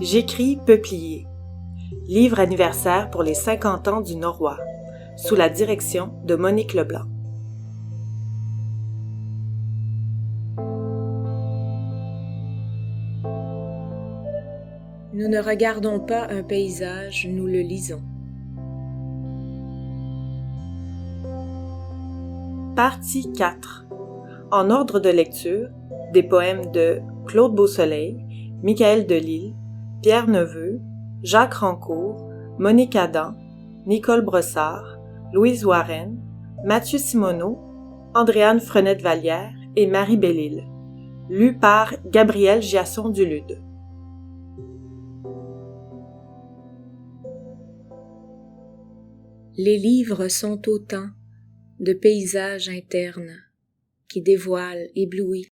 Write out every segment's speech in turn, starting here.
J'écris Peuplier, livre anniversaire pour les 50 ans du Norrois, sous la direction de Monique Leblanc. Nous ne regardons pas un paysage, nous le lisons. Partie 4. En ordre de lecture, des poèmes de Claude Beausoleil, Michael Delisle, Pierre Neveu, Jacques Rancourt, Monique Adam, Nicole Brossard, Louise Warren, Mathieu Simoneau, Andréane Frenette-Vallière et Marie Bellil. Lu par Gabrielle Giasson-Dulude. Les livres sont autant de paysages internes qui dévoilent, éblouis,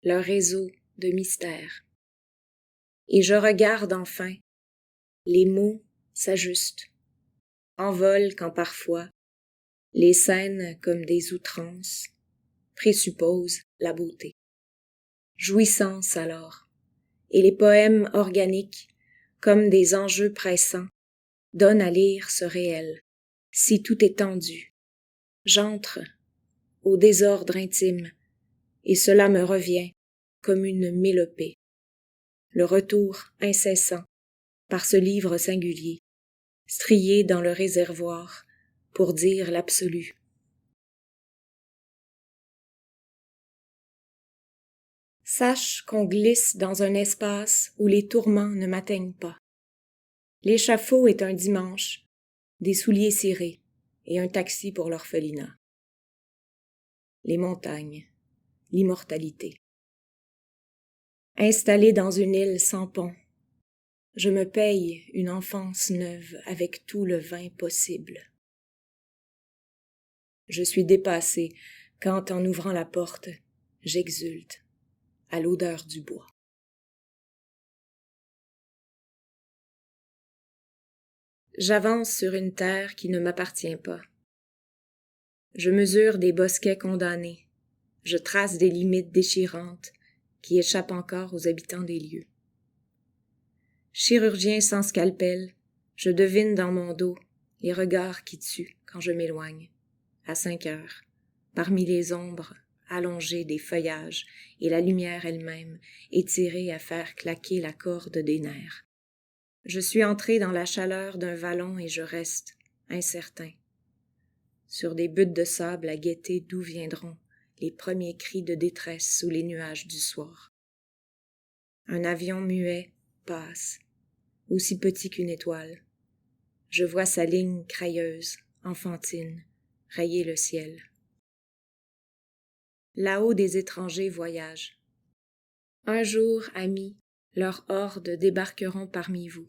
leur réseau de mystères. Et je regarde enfin, les mots s'ajustent, envolent quand parfois les scènes comme des outrances présupposent la beauté. Jouissance alors, et les poèmes organiques, comme des enjeux pressants, donnent à lire ce réel, si tout est tendu. J'entre au désordre intime, et cela me revient comme une mélopée. Le retour incessant par ce livre singulier, strié dans le réservoir pour dire l'absolu. Sache qu'on glisse dans un espace où les tourments ne m'atteignent pas. L'échafaud est un dimanche, des souliers cirés et un taxi pour l'orphelinat. Les montagnes, l'immortalité. Installé dans une île sans pont, je me paye une enfance neuve avec tout le vin possible. Je suis dépassé quand, en ouvrant la porte, j'exulte à l'odeur du bois. J'avance sur une terre qui ne m'appartient pas. Je mesure des bosquets condamnés. Je trace des limites déchirantes qui échappent encore aux habitants des lieux. Chirurgien sans scalpel, je devine dans mon dos les regards qui tuent quand je m'éloigne, à 5 heures, parmi les ombres allongées des feuillages et la lumière elle-même étirée à faire claquer la corde des nerfs. Je suis entré dans la chaleur d'un vallon et je reste, incertain, sur des buttes de sable à guetter d'où viendront les premiers cris de détresse sous les nuages du soir. Un avion muet passe, aussi petit qu'une étoile. Je vois sa ligne crayeuse, enfantine, rayer le ciel. Là-haut des étrangers voyagent. Un jour, amis, leurs hordes débarqueront parmi vous.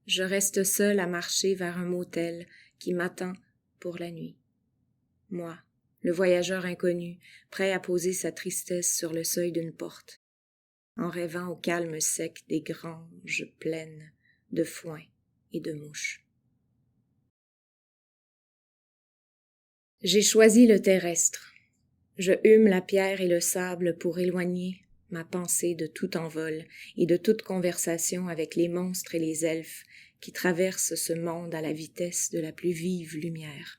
Je reste seul à marcher vers un motel qui m'attend pour la nuit. Moi, le voyageur inconnu, prêt à poser sa tristesse sur le seuil d'une porte, en rêvant au calme sec des granges pleines de foin et de mouches. J'ai choisi le terrestre. Je hume la pierre et le sable pour éloigner ma pensée de tout envol et de toute conversation avec les monstres et les elfes qui traversent ce monde à la vitesse de la plus vive lumière.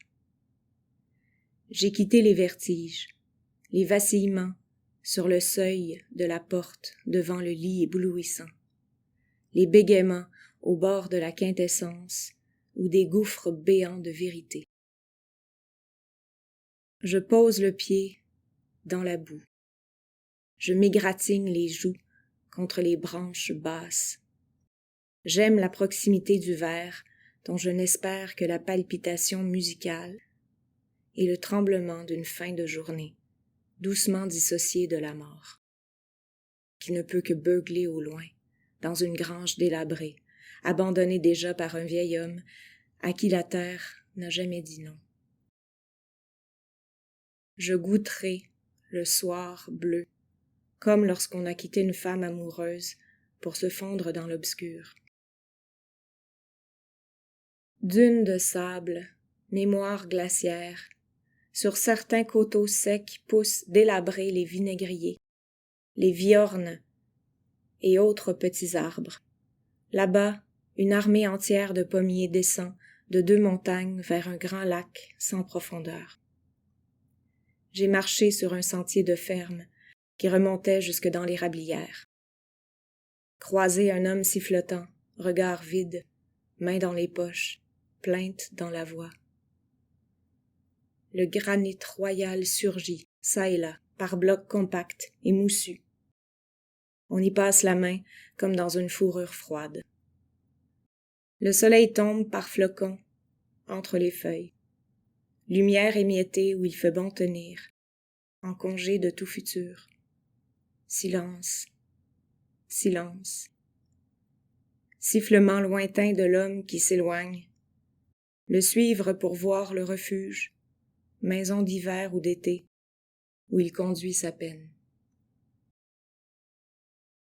J'ai quitté les vertiges, les vacillements sur le seuil de la porte devant le lit éblouissant, les bégaiements au bord de la quintessence ou des gouffres béants de vérité. Je pose le pied dans la boue. Je m'égratigne les joues contre les branches basses. J'aime la proximité du verre dont je n'espère que la palpitation musicale et le tremblement d'une fin de journée, doucement dissociée de la mort, qui ne peut que beugler au loin, dans une grange délabrée, abandonnée déjà par un vieil homme à qui la terre n'a jamais dit non. Je goûterai le soir bleu, comme lorsqu'on a quitté une femme amoureuse pour se fondre dans l'obscur. Dunes de sable, mémoire glaciaire, sur certains coteaux secs poussent délabrés les vinaigriers, les viornes et autres petits arbres. Là-bas, une armée entière de pommiers descend de 2 montagnes vers un grand lac sans profondeur. J'ai marché sur un sentier de ferme qui remontait jusque dans l'érablière. Croisé un homme sifflotant, regard vide, mains dans les poches, plainte dans la voix. Le granit royal surgit, çà et là, par blocs compacts et moussus. On y passe la main comme dans une fourrure froide. Le soleil tombe par flocons entre les feuilles. Lumière émiettée où il fait bon tenir, en congé de tout futur. Silence, silence. Sifflement lointain de l'homme qui s'éloigne. Le suivre pour voir le refuge, maison d'hiver ou d'été, où il conduit sa peine.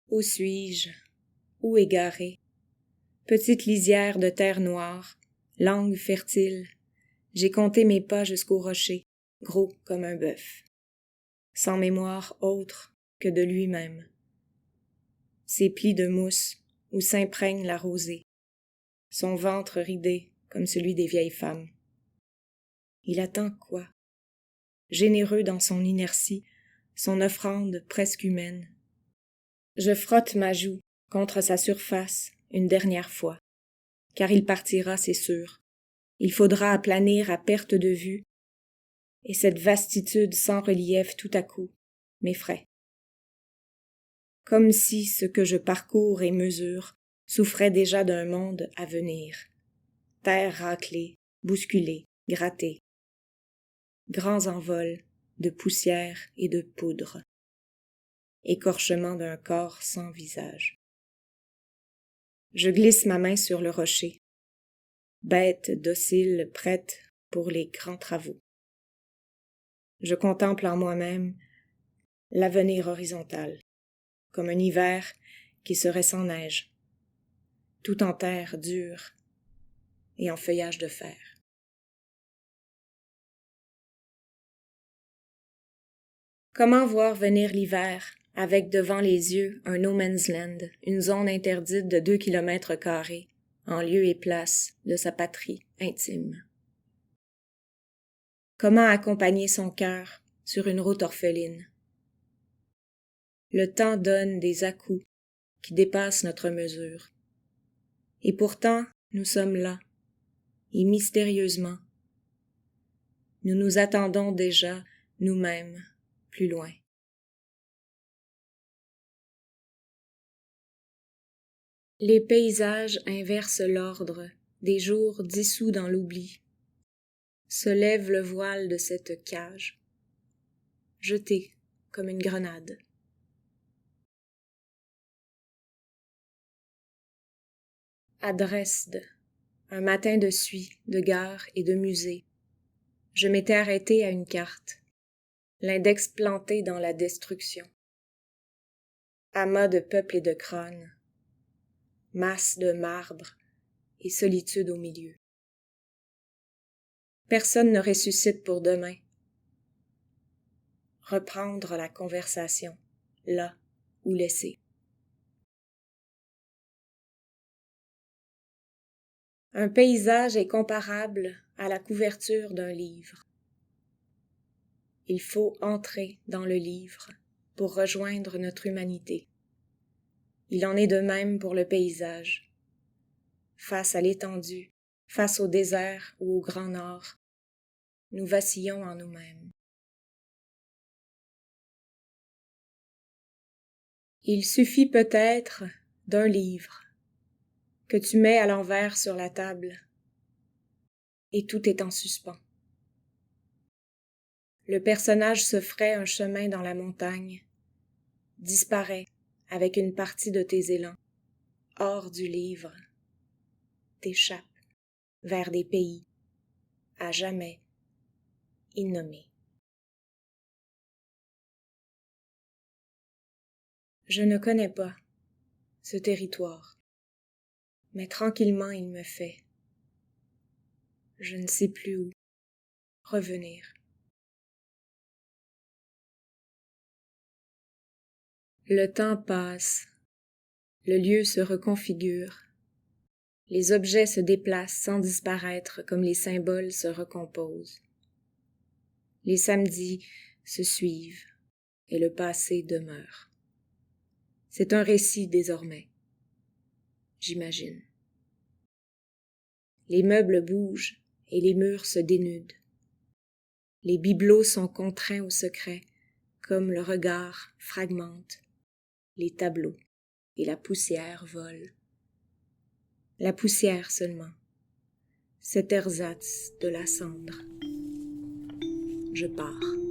Où suis-je? Où égaré? Petite lisière de terre noire, langue fertile, j'ai compté mes pas jusqu'au rocher, gros comme un bœuf. Sans mémoire autre que de lui-même. Ses plis de mousse où s'imprègne la rosée, son ventre ridé comme celui des vieilles femmes. Il attend quoi? Généreux dans son inertie, son offrande presque humaine. Je frotte ma joue contre sa surface une dernière fois, car il partira, c'est sûr. Il faudra aplanir à perte de vue, et cette vastitude sans relief tout à coup m'effraie. Comme si ce que je parcours et mesure souffrait déjà d'un monde à venir. Terre raclée, bousculée, grattée. Grands envols de poussière et de poudre. Écorchement d'un corps sans visage. Je glisse ma main sur le rocher, bête docile, prête pour les grands travaux. Je contemple en moi-même l'avenir horizontal, comme un hiver qui serait sans neige, tout en terre dure et en feuillage de fer. Comment voir venir l'hiver avec devant les yeux un no man's land, une zone interdite de 2 km², en lieu et place de sa patrie intime? Comment accompagner son cœur sur une route orpheline? Le temps donne des à-coups qui dépassent notre mesure. Et pourtant, nous sommes là, et mystérieusement, nous nous attendons déjà, nous-mêmes, plus loin. Les paysages inversent l'ordre des jours dissous dans l'oubli. Se lève le voile de cette cage, jeté comme une grenade. À Dresde, un matin de suie, de gare et de musée, je m'étais arrêté à une carte, l'index planté dans la destruction. Amas de peuple et de crânes, masse de marbre et solitude au milieu. Personne ne ressuscite pour demain. Reprendre la conversation, là où laisser. Un paysage est comparable à la couverture d'un livre. Il faut entrer dans le livre pour rejoindre notre humanité. Il en est de même pour le paysage. Face à l'étendue, face au désert ou au grand nord, nous vacillons en nous-mêmes. Il suffit peut-être d'un livre que tu mets à l'envers sur la table et tout est en suspens. Le personnage se ferait un chemin dans la montagne, disparaît avec une partie de tes élans, hors du livre, t'échappe vers des pays à jamais innommés. Je ne connais pas ce territoire, mais tranquillement il me fait, je ne sais plus où, revenir. Le temps passe, Le lieu se reconfigure. Les objets se déplacent sans disparaître comme les symboles se recomposent. Les samedis se suivent et le passé demeure. C'est un récit désormais, j'imagine. Les meubles bougent et les murs se dénudent. Les bibelots sont contraints au secret, comme le regard fragmente les tableaux et la poussière vole. La poussière seulement, cet ersatz de la cendre. Je pars.